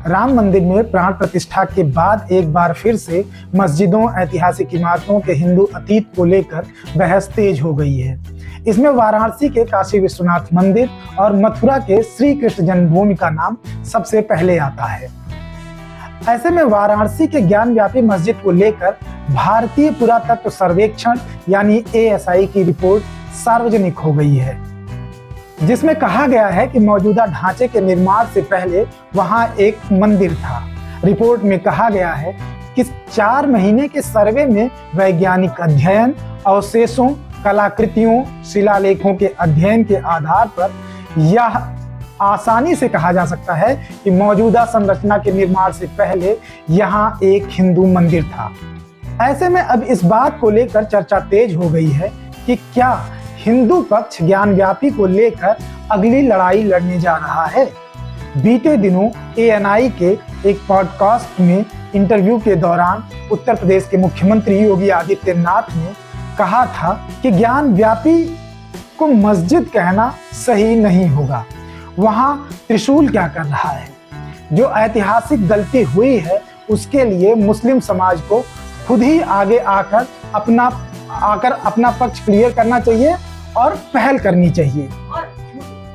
राम मंदिर में प्राण प्रतिष्ठा के बाद एक बार फिर से मस्जिदों, ऐतिहासिक इमारतों के हिंदू अतीत को लेकर बहस तेज हो गई है। इसमें वाराणसी के काशी विश्वनाथ मंदिर और मथुरा के श्री कृष्ण जन्मभूमि का नाम सबसे पहले आता है। ऐसे में वाराणसी के ज्ञानव्यापी मस्जिद को लेकर भारतीय पुरातत्व सर्वेक्षण यानी ASI की रिपोर्ट सार्वजनिक हो गई है, जिसमें कहा गया है कि मौजूदा ढांचे के निर्माण से पहले वहां एक मंदिर था। रिपोर्ट में कहा गया है कि 4 महीने के सर्वे में वैज्ञानिक अध्ययन, अवशेषों, कलाकृतियों, शिलालेखों के अध्ययन के आधार पर यह आसानी से कहा जा सकता है कि मौजूदा संरचना के निर्माण से पहले यहाँ एक हिंदू मंदिर था। ऐसे में अब इस बात को लेकर चर्चा तेज हो गई है कि क्या हिंदू पक्ष ज्ञानव्यापी को लेकर अगली लड़ाई लड़ने जा रहा है। बीते दिनों ANI के एक पॉडकास्ट में इंटरव्यू के दौरान उत्तर प्रदेश के मुख्यमंत्री योगी आदित्यनाथ ने कहा था कि ज्ञानव्यापी को मस्जिद कहना सही नहीं होगा, वहां त्रिशूल क्या कर रहा है। जो ऐतिहासिक गलती हुई है उसके लिए मुस्लिम समाज को खुद ही आगे आकर अपना पक्ष क्लियर करना चाहिए और पहल करनी चाहिए।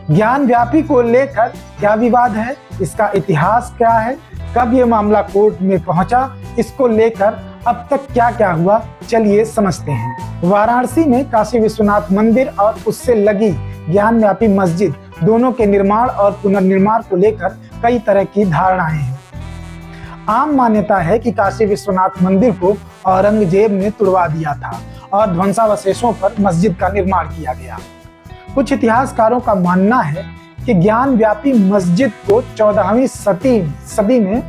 ज्ञानव्यापी को लेकर क्या विवाद है, इसका इतिहास क्या है, कब ये मामला कोर्ट में पहुंचा, इसको लेकर अब तक क्या क्या हुआ, चलिए समझते हैं। वाराणसी में काशी विश्वनाथ मंदिर और उससे लगी ज्ञानव्यापी मस्जिद दोनों के निर्माण और पुनर्निर्माण को लेकर कई तरह की धारणाएं हैं। आम मान्यता है कि काशी विश्वनाथ मंदिर को औरंगजेब ने तुड़वा दिया था और ध्वंसावशेषों पर मस्जिद का निर्माण किया गया। कुछ इतिहासकारों का मानना है कि ज्ञानव्यापी मस्जिद को 14वीं सदी में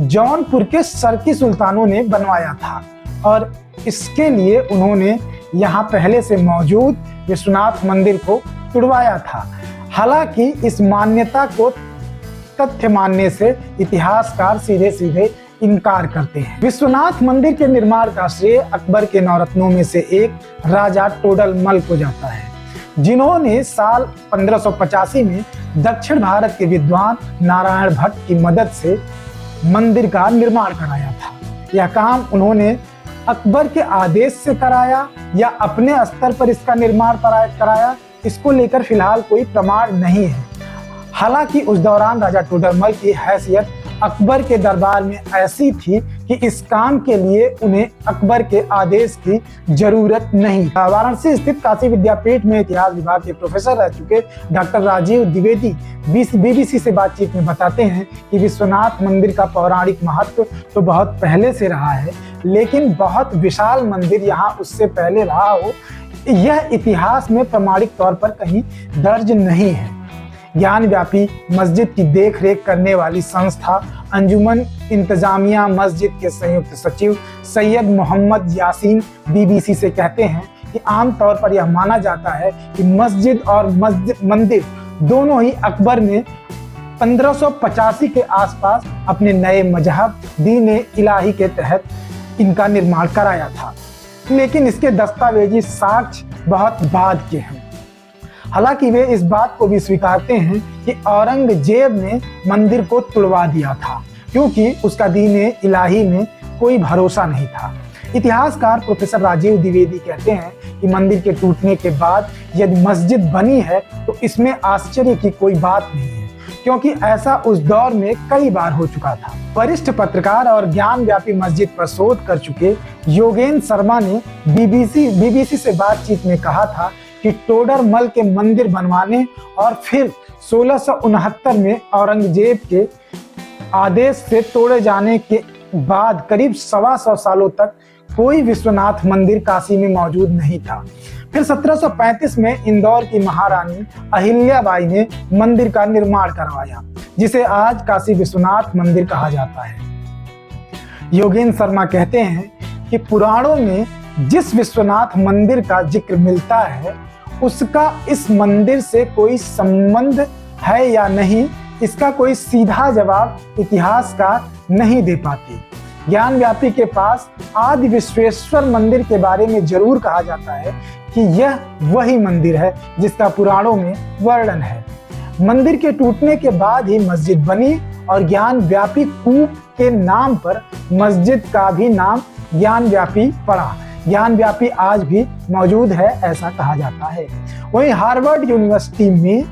जौनपुर के सरकी सुल्तानों ने बनवाया था और इसके लिए उन्होंने यहाँ पहले से मौजूद विश्वनाथ मंदिर को तुड़वाया था। हालांकि इस मान्यता को तथ्य मानने से इतिहासकार सीधे सीधे इनकार करते हैं। विश्वनाथ मंदिर के निर्माण का श्रेय अकबर के नवरत्नों में से एक राजा टोडरमल को जाता है, जिन्होंने साल 1585 में दक्षिण भारत के विद्वान नारायण भट्ट की मदद से मंदिर का निर्माण कराया था। यह काम उन्होंने अकबर के आदेश से कराया या अपने स्तर पर इसका निर्माण कराया, इसको लेकर फिलहाल कोई प्रमाण नहीं है। हालांकि उस दौरान राजा टोडरमल की हैसियत अकबर के दरबार में ऐसी थी कि इस काम के लिए उन्हें अकबर के आदेश की जरूरत नहीं। वाराणसी स्थित काशी विद्यापीठ में इतिहास विभाग के प्रोफेसर रह चुके डॉक्टर राजीव द्विवेदी BBC से बातचीत में बताते हैं कि विश्वनाथ मंदिर का पौराणिक महत्व तो बहुत पहले से रहा है, लेकिन बहुत विशाल मंदिर यहाँ उससे पहले रहा हो, यह इतिहास में प्रमाणिक तौर पर कहीं दर्ज नहीं है। ज्ञानव्यापी मस्जिद की देखरेख करने वाली संस्था अंजुमन इंतजामिया मस्जिद के संयुक्त सचिव सैयद मोहम्मद यासीन BBC से कहते हैं कि आमतौर पर यह माना जाता है कि मस्जिद और मंदिर दोनों ही अकबर ने 1585 के आसपास अपने नए मजहब दीन इलाही के तहत इनका निर्माण कराया था, लेकिन इसके दस्तावेजी साक्ष्य बहुत बाद के हैं। हालांकि वे इस बात को भी स्वीकारते हैं कि औरंगजेब ने मंदिर को तुड़वा दिया था क्योंकि उसका दीन इलाही में कोई भरोसा नहीं था। इतिहासकार प्रोफेसर राजीव द्विवेदी कहते हैं कि मंदिर के टूटने के बाद यदि मस्जिद बनी है तो इसमें आश्चर्य की कोई बात नहीं है, क्योंकि ऐसा उस दौर में कई बार हो चुका था। वरिष्ठ पत्रकार और ज्ञानव्यापी मस्जिद पर शोध कर चुके योगेंद्र शर्मा ने BBC से बातचीत में कहा था कि टोडरमल के मंदिर बनवाने और फिर 1669 में औरंगजेब के आदेश से तोड़े जाने के बाद करीब 125 सालों तक कोई विश्वनाथ मंदिर काशी में मौजूद नहीं था। फिर 1735 में इंदौर की महारानी अहिल्याबाई ने मंदिर का निर्माण करवाया, जिसे आज काशी विश्वनाथ मंदिर कहा जाता है। योगेंद्र शर्मा कहते हैं कि पुराणों में जिस विश्वनाथ मंदिर का जिक्र मिलता है उसका इस मंदिर से कोई संबंध है या नहीं, इसका कोई सीधा जवाब इतिहासकार नहीं दे पाते। ज्ञानव्यापी के पास आदि विश्वेश्वर मंदिर के बारे में जरूर कहा जाता है कि यह वही मंदिर है जिसका पुराणों में वर्णन है। मंदिर के टूटने के बाद ही मस्जिद बनी और ज्ञान व्यापी कूप के नाम पर मस्जिद का भी नाम ज्ञान व्यापी पड़ा। ज्ञान व्यापी आज भी मौजूद है ऐसा कहा जाता है। वहीं हार्वर्ड यूनिवर्सिटी में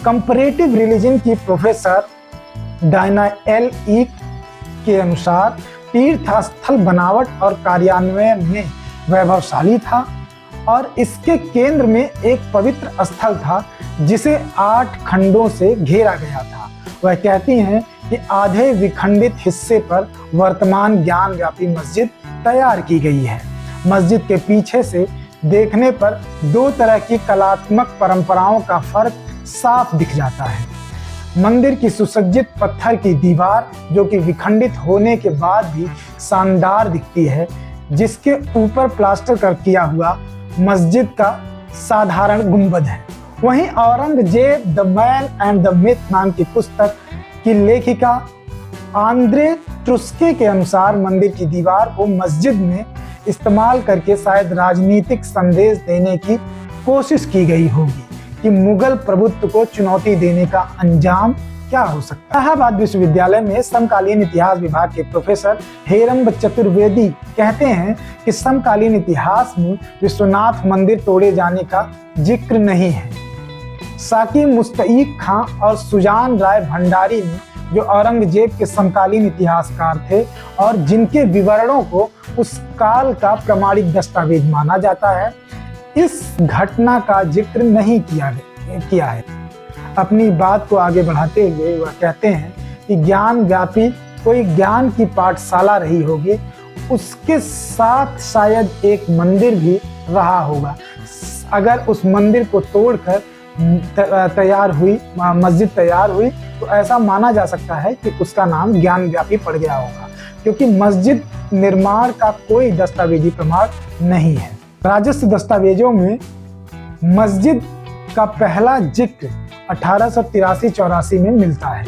कंपैरेटिव रिलीजन की प्रोफेसर डायना एल ई के अनुसार तीर्थ स्थल बनावट और कार्यान्वयन में वैभवशाली था और इसके केंद्र में एक पवित्र स्थल था जिसे 8 खंडों से घेरा गया था। वह कहती हैं कि आधे विखंडित हिस्से पर वर्तमान ज्ञान व्यापी मस्जिद तैयार की गई है। मस्जिद के पीछे से देखने पर 2 तरह की कलात्मक परंपराओं का फर्क साफ दिख जाता है। मंदिर की सुसज्जित पत्थर की दीवार जो कि विखंडित होने के बाद भी शानदार दिखती है, जिसके ऊपर प्लास्टर कर किया हुआ मस्जिद का साधारण गुंबद है। वहीं Aurangzeb the man and the myth नाम की पुस्तक की लेखिका आंद्रे ट्रुस्के के अनुसार मंदिर की दीवार को मस्जिद में इस्तेमाल करके शायद राजनीतिक संदेश देने की कोशिश की गई होगी कि मुगल प्रभुत्व को चुनौती देने का अंजाम क्या हो सकता है। इलाहाबाद विश्वविद्यालय में समकालीन इतिहास विभाग के प्रोफेसर हेरंब चतुर्वेदी कहते हैं कि समकालीन इतिहास में विश्वनाथ मंदिर तोड़े जाने का जिक्र नहीं है। साकी मुस्तईक खां और सुजान राय भंडारी ने, जो औरंगजेब के समकालीन इतिहासकार थे और जिनके विवरणों को उस काल का प्रमाणिक दस्तावेज माना जाता है, इस घटना का जिक्र नहीं किया है। अपनी बात को आगे बढ़ाते हुए वह कहते हैं कि ज्ञान व्यापी कोई ज्ञान की पाठशाला रही होगी, उसके साथ शायद एक मंदिर भी रहा होगा। अगर उस मंदिर को तोड़कर मस्जिद तैयार हुई तो ऐसा माना जा सकता है कि उसका नाम ज्ञान व्यापी पड़ गया होगा, क्योंकि मस्जिद निर्माण का कोई दस्तावेजी प्रमाण नहीं है। राजस्व दस्तावेजों में मस्जिद का पहला जिक्र 1883-84 में मिलता है,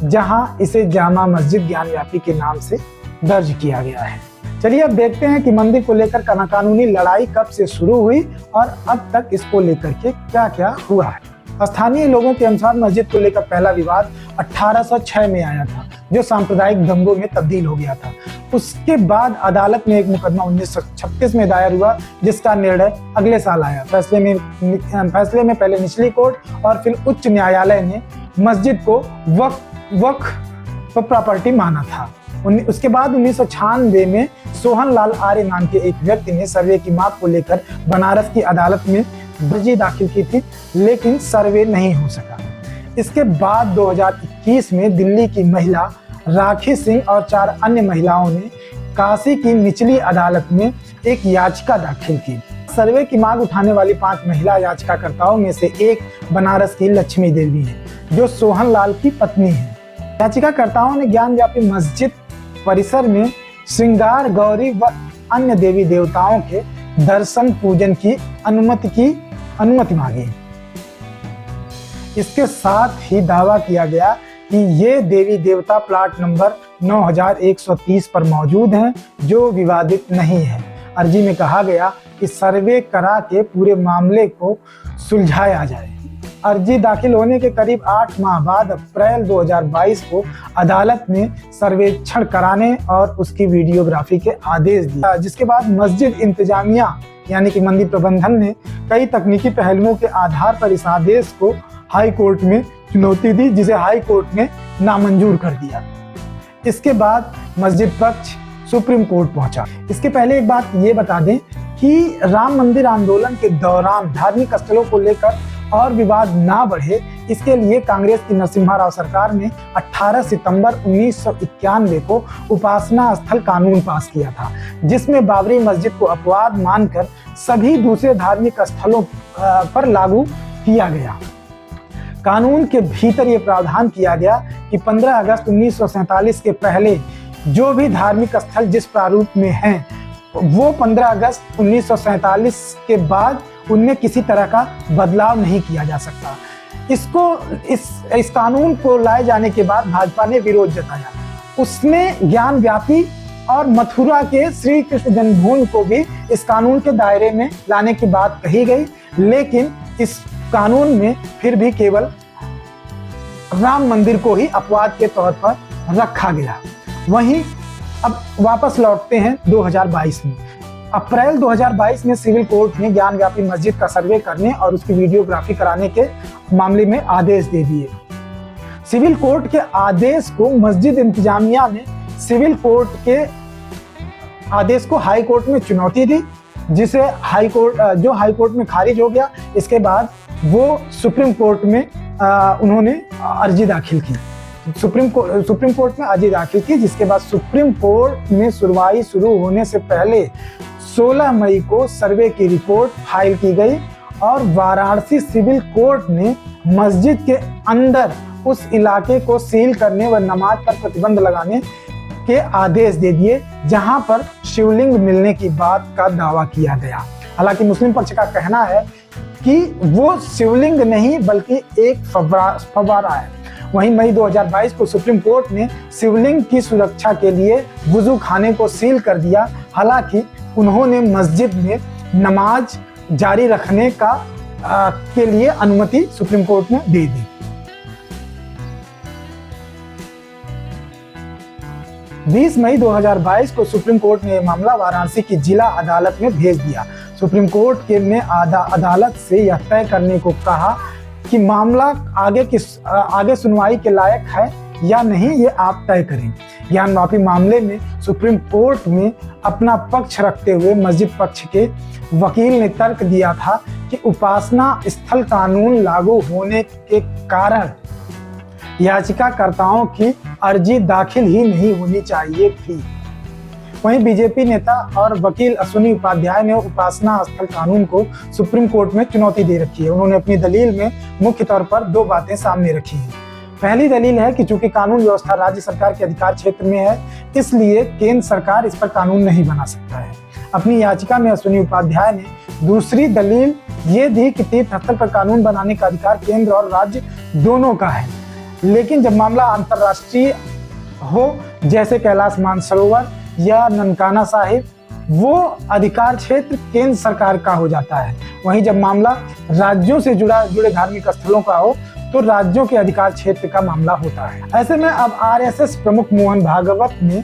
जहां इसे जामा मस्जिद ज्ञान व्यापी के नाम से दर्ज किया गया है। चलिए अब देखते हैं कि मंदिर को लेकर कानूनी लड़ाई कब से शुरू हुई और अब तक इसको लेकर के क्या क्या हुआ है। स्थानीय लोगों के अनुसार मस्जिद को लेकर पहला विवाद 1806 में आया था, जो सांप्रदायिक दंगों में तब्दील हो गया था। उसके बाद अदालत में एक मुकदमा 1936 में दायर हुआ, जिसका निर्णय अगले साल आया। फैसले में पहले निचली कोर्ट और फिर उच्च न्यायालय ने मस्जिद को वक्फ प्रॉपर्टी माना था। उसके बाद 1996 में सोहन लाल आर्य नाम के एक व्यक्ति ने सर्वे की मांग को लेकर बनारस की अदालत में अर्जी दाखिल की थी, लेकिन सर्वे नहीं हो सका। इसके बाद 2021 में दिल्ली की महिला राखी सिंह और 4 अन्य महिलाओं ने काशी की निचली अदालत में एक याचिका दाखिल की। सर्वे की मांग उठाने वाली 5 महिला याचिकाकर्ताओं में से एक बनारस की लक्ष्मी देवी है, जो सोहन लाल की पत्नी है। याचिकाकर्ताओं ने ज्ञान व्यापी मस्जिद परिसर में श्रृंगार गौरी व अन्य देवी देवताओं के दर्शन पूजन की अनुमति मांगी। इसके साथ ही दावा किया गया कि ये देवी देवता प्लाट नंबर 9130 पर मौजूद हैं, जो विवादित नहीं है। अर्जी में कहा गया कि सर्वे करा के पूरे मामले को सुलझाया जाए। अर्जी दाखिल होने के करीब 8 माह बाद अप्रैल 2022 को अदालत ने सर्वेक्षण कराने और उसकी वीडियोग्राफी के आदेश दिए, जिसके बाद मस्जिद इंतजामिया यानी कि मंदिर प्रबंधन ने कई तकनीकी पहलुओं के आधार पर इस आदेश को हाई कोर्ट में चुनौती दी, जिसे हाई कोर्ट ने नामंजूर कर दिया। इसके बाद मस्जिद पक्ष सुप्रीम कोर्ट पहुंचा। इसके पहले एक बात ये बता दें कि राम मंदिर आंदोलन के दौरान धार्मिक स्थलों को लेकर और विवाद ना बढ़े, इसके लिए कांग्रेस की नरसिम्हा राव सरकार ने 18 सितंबर 1991 को उपासना स्थल कानून पास किया था, जिसमें बाबरी मस्जिद को अपवाद मानकर सभी दूसरे धार्मिक स्थलों पर लागू किया गया। कानून के भीतर ये प्रावधान किया गया कि 15 अगस्त 1947 के पहले जो भी धार्मिक स्थल जिस प्रारूप में हैं, वो 15 अगस्त 1947 के बाद उनमें किसी तरह का बदलाव नहीं किया जा सकता। इस कानून को लाए जाने के बाद भाजपा ने विरोध जताया। उसने ज्ञान व्यापी और मथुरा के श्री कृष्ण जन्मभूमि को भी इस कानून के दायरे में लाने की बात कही गई, लेकिन इस कानून में फिर भी केवल राम मंदिर को ही अपवाद के तौर पर रखा गया। वहीं अब वापस लौटते हैं 2022 में। अप्रैल 2022 में सिविल कोर्ट ने ज्ञान व्यापी मस्जिद का सर्वे करने और उसकी वीडियोग्राफी कराने के मामले में आदेश दे दिए। सिविल कोर्ट के आदेश को मस्जिद इंतजामिया ने सिविल कोर्ट के आदेश को हाई कोर्ट में चुनौती दी, जिसे हाई कोर्ट में खारिज हो गया। इसके बाद वो सुप्रीम कोर्ट में उन्होंने अर्जी दाखिल की। सुप्रीम कोर्ट में अर्जी दाखिल की, जिसके बाद सुप्रीम कोर्ट में सुनवाई शुरू होने से पहले 16 मई को सर्वे की रिपोर्ट फाइल की गई और वाराणसी सिविल कोर्ट ने मस्जिद के अंदर उस इलाके को सील करने व नमाज पर प्रतिबंध लगाने के आदेश दे दिए, जहां पर शिवलिंग मिलने की बात का दावा किया गया। हालांकि मुस्लिम पक्ष का कहना है कि वो शिवलिंग नहीं बल्कि एक फव्वारा है। वहीं मई 2022 को सुप्रीम कोर्ट ने शिवलिंग की सुरक्षा के लिए वुजू खाने को सील कर दिया। हालांकि उन्होंने मस्जिद में नमाज जारी रखने के लिए अनुमति सुप्रीम कोर्ट ने दे दी। 20 मई 2022 को सुप्रीम कोर्ट ने यह मामला वाराणसी की जिला अदालत में भेज दिया। सुप्रीम कोर्ट ने अदालत से यह तय करने को कहा कि मामला आगे सुनवाई के लायक है या नहीं, ये आप तय करें। ज्ञान व्यापी मामले में सुप्रीम कोर्ट में अपना पक्ष रखते हुए मस्जिद पक्ष के वकील ने तर्क दिया था कि उपासना स्थल कानून लागू होने के कारण याचिकाकर्ताओं की अर्जी दाखिल ही नहीं होनी चाहिए थी। वहीं बीजेपी नेता और वकील अश्विनी उपाध्याय ने उपासना स्थल कानून को सुप्रीम कोर्ट में चुनौती दे रखी है। उन्होंने अपनी दलील में मुख्य तौर पर 2 बातें सामने रखी हैं। पहली दलील है कि चूंकि कानून व्यवस्था राज्य सरकार के अधिकार क्षेत्र में है, इसलिए केंद्र सरकार इस पर कानून नहीं बना सकता है। अपनी याचिका में अश्विनी उपाध्याय ने दूसरी दलील ये दी कि तीर्थ स्थल पर कानून बनाने का अधिकार केंद्र और राज्य दोनों का है, लेकिन जब मामला अंतर्राष्ट्रीय हो, जैसे कैलाश मानसरोवर या ननकाना साहिब, वो अधिकार क्षेत्र केंद्र सरकार का हो जाता है। वहीं जब मामला राज्यों से जुड़े धार्मिक स्थलों का हो तो राज्यों के अधिकार क्षेत्र का मामला होता है। ऐसे में अब आरएसएस प्रमुख मोहन भागवत ने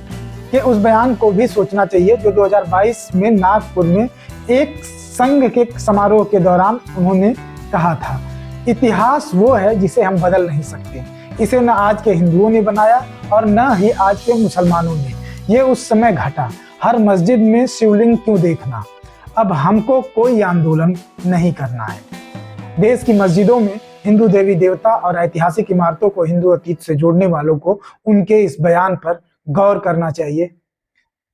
के उस बयान को भी सोचना चाहिए जो 2022 में नागपुर में एक संघ के समारोह के दौरान उन्होंने कहा था, इतिहास वो है जिसे हम बदल नहीं सकते। इसे न आज के हिंदुओं ने बनाया और न ही आज के मुसलमानों ने। ये उस समय घटा। हर मस्जिद में शिवलिंग क्यों देखना? अब हमको कोई आंदोलन नहीं करना है। देश की मस्जिदों में हिंदू देवी देवता और ऐतिहासिक इमारतों को हिंदू अतीत से जोड़ने वालों को उनके इस बयान पर गौर करना चाहिए।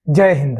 जय हिंद।